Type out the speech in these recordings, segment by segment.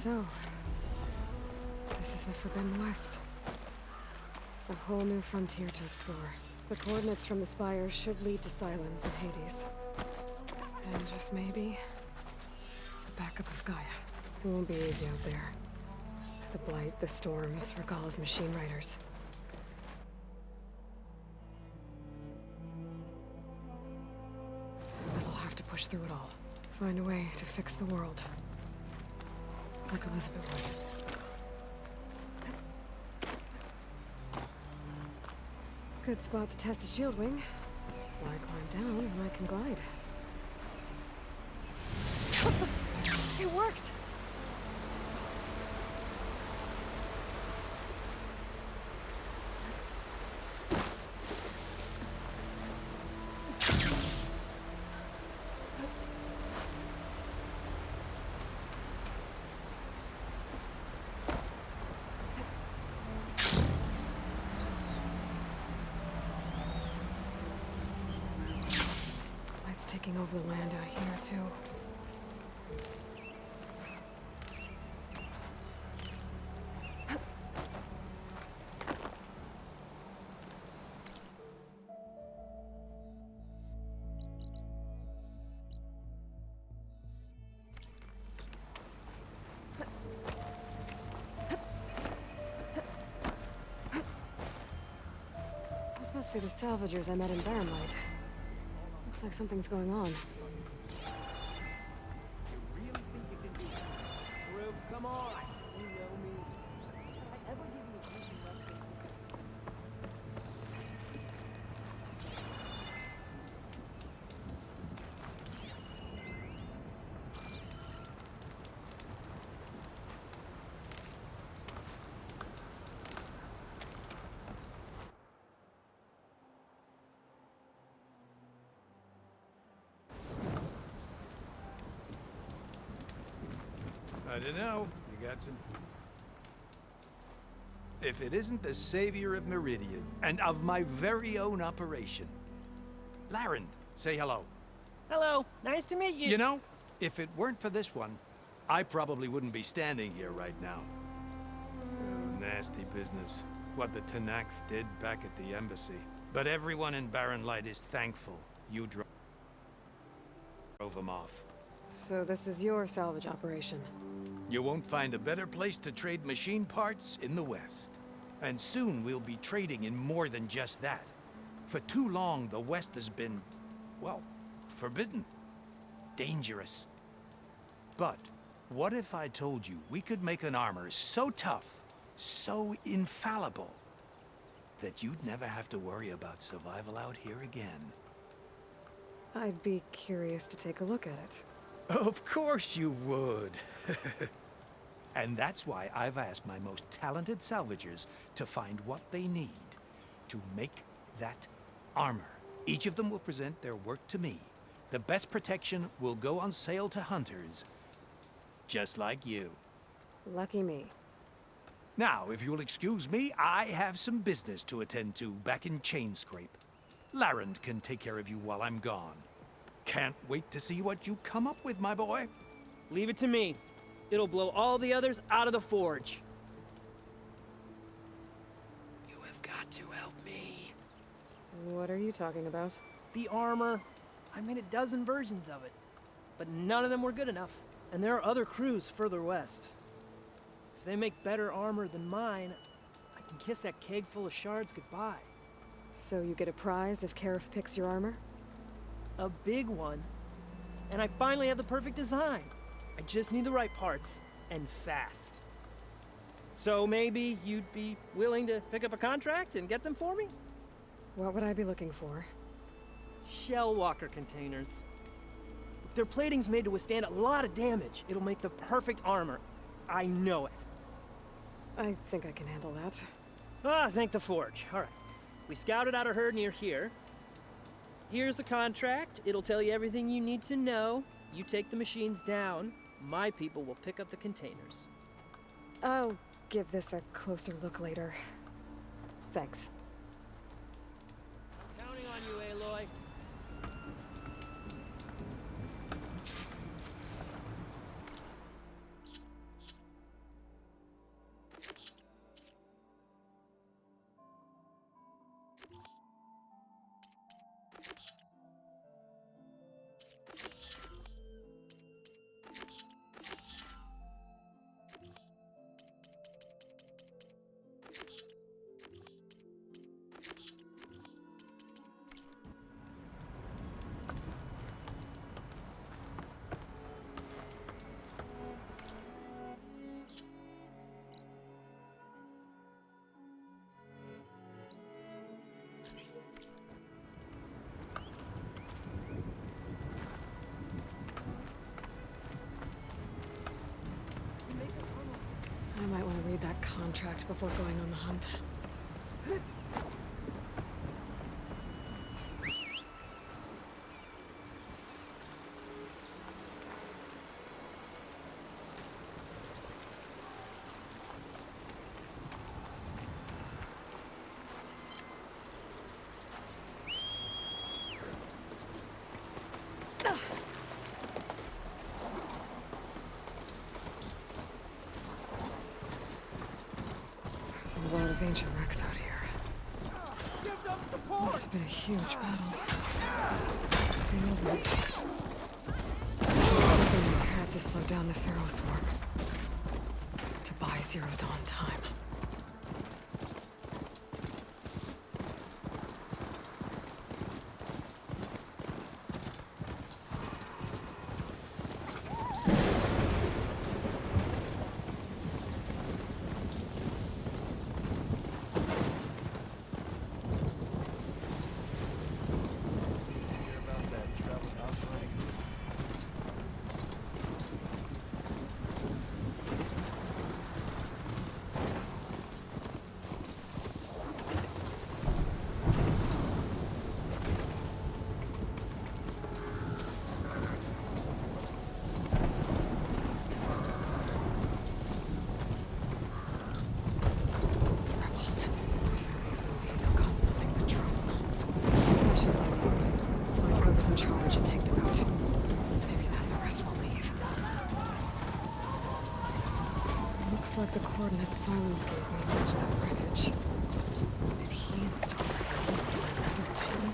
So, this is the Forbidden West. A whole new frontier to explore. The coordinates from the spires should lead to Sylens and Hades. And just maybe, the backup of Gaia. It won't be easy out there. The Blight, the Storms, Regalla's machine riders. But I'll have to push through it all. Find a way to fix the world. Like Elizabeth would. Good spot to test the shield wing. Why climb down when I can glide? It worked! Taking over the land out here, too. This must be the salvagers I met in Barrenlight. Looks like something's going on. You really think you can do that? Rube, come on! You know me. Did I ever give you a decent recipe? I don't know. You got some... If it isn't the savior of Meridian, and of my very own operation. Larend, say hello. Hello, nice to meet you. You know, if it weren't for this one, I probably wouldn't be standing here right now. Oh, nasty business. What the Tenakth did back at the embassy. But everyone in Barrenlight is thankful you drove them off. So this is your salvage operation? You won't find a better place to trade machine parts in the West. And soon we'll be trading in more than just that. For too long, the West has been, well, forbidden. Dangerous. But what if I told you we could make an armor so tough, so infallible, that you'd never have to worry about survival out here again? I'd be curious to take a look at it. Of course you would. And that's why I've asked my most talented salvagers to find what they need to make that armor. Each of them will present their work to me. The best protection will go on sale to hunters, just like you. Lucky me. Now, if you'll excuse me, I have some business to attend to back in Chainscrape. Larend can take care of you while I'm gone. Can't wait to see what you come up with, my boy. Leave it to me. It'll blow all the others out of the forge. You have got to help me. What are you talking about? The armor. I made a dozen versions of it. But none of them were good enough. And there are other crews further west. If they make better armor than mine, I can kiss that keg full of shards goodbye. So you get a prize if Karif picks your armor? A big one. And I finally have the perfect design. I just need the right parts, and fast. So maybe you'd be willing to pick up a contract and get them for me? What would I be looking for? Shellwalker containers. Their plating's made to withstand a lot of damage. It'll make the perfect armor. I know it. I think I can handle that. Ah, thank the Forge. All right. We scouted out a herd near here. Here's the contract. It'll tell you everything you need to know. You take the machines down. My people will pick up the containers. I'll give this a closer look later. Thanks. Counting on you, Aloy. that contract before going on the hunt. There's a lot of ancient wrecks out here. Must have been a huge battle. They had to slow down the Pharaoh swarm to buy Zero Dawn time. Rebels. They'll cause nothing but trouble. I should find whoever's in charge and take them out. Maybe then the rest will leave. Looks like the coordinates Silence gave me match that wreckage. Did he install this on another Titan?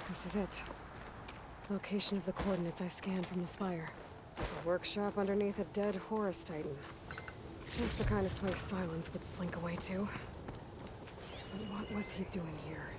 This is it. Location of the coordinates I scanned from the spire. A workshop underneath a dead Horus Titan. Just the kind of place Silence would slink away to. But what was he doing here?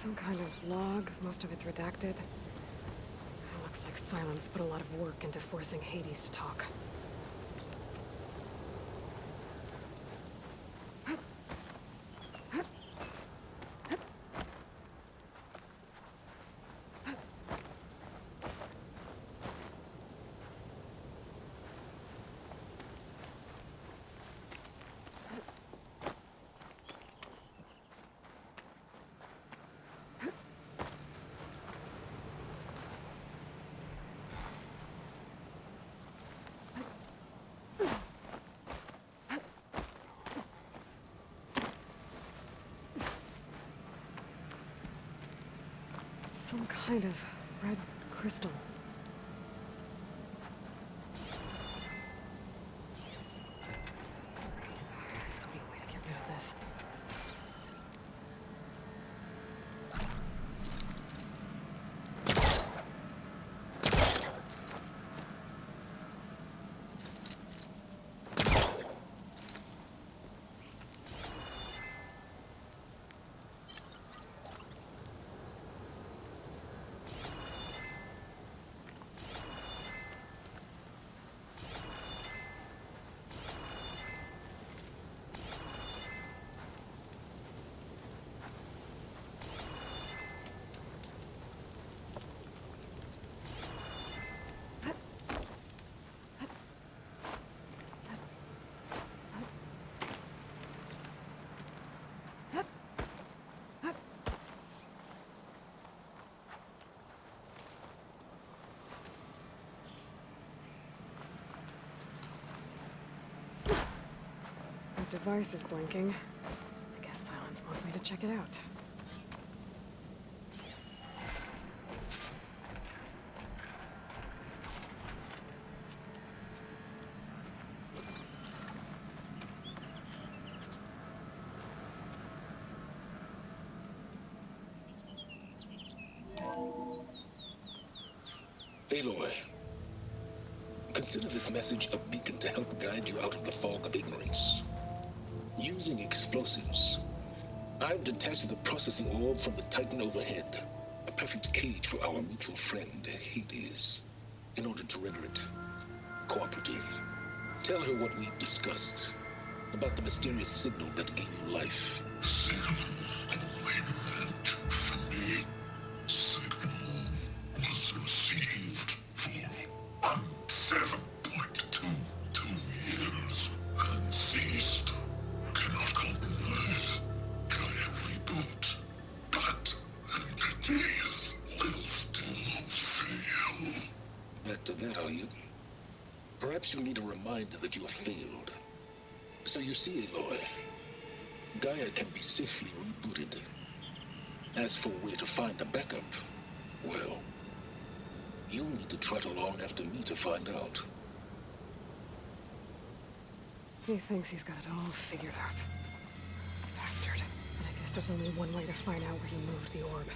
Some kind of log, most of it's redacted. It looks like Silence put a lot of work into forcing Hades to talk. Some kind of red crystal. There has to be a way to get rid of this. The device is blinking. I guess Silence wants me to check it out. Aloy, consider this message a beacon to help guide you out of the fog of ignorance. Using explosives, I've detached the processing orb from the Titan overhead, a perfect cage for our mutual friend, Hades, in order to render it cooperative. Tell her what we've discussed about the mysterious signal that gave you life. Signal only meant for me. Signal was received for 7.22 years and ceased. Cannot compromise. Try every boot, but entities will still fail. Back to that, are you? Perhaps you need a reminder that you have failed. So you see, Aloy, Gaia can be safely rebooted. As for where to find a backup, well, you'll need to trot along after me to find out. He thinks he's got it all figured out. Bastard. And I guess there's only one way to find out where he moved the orb.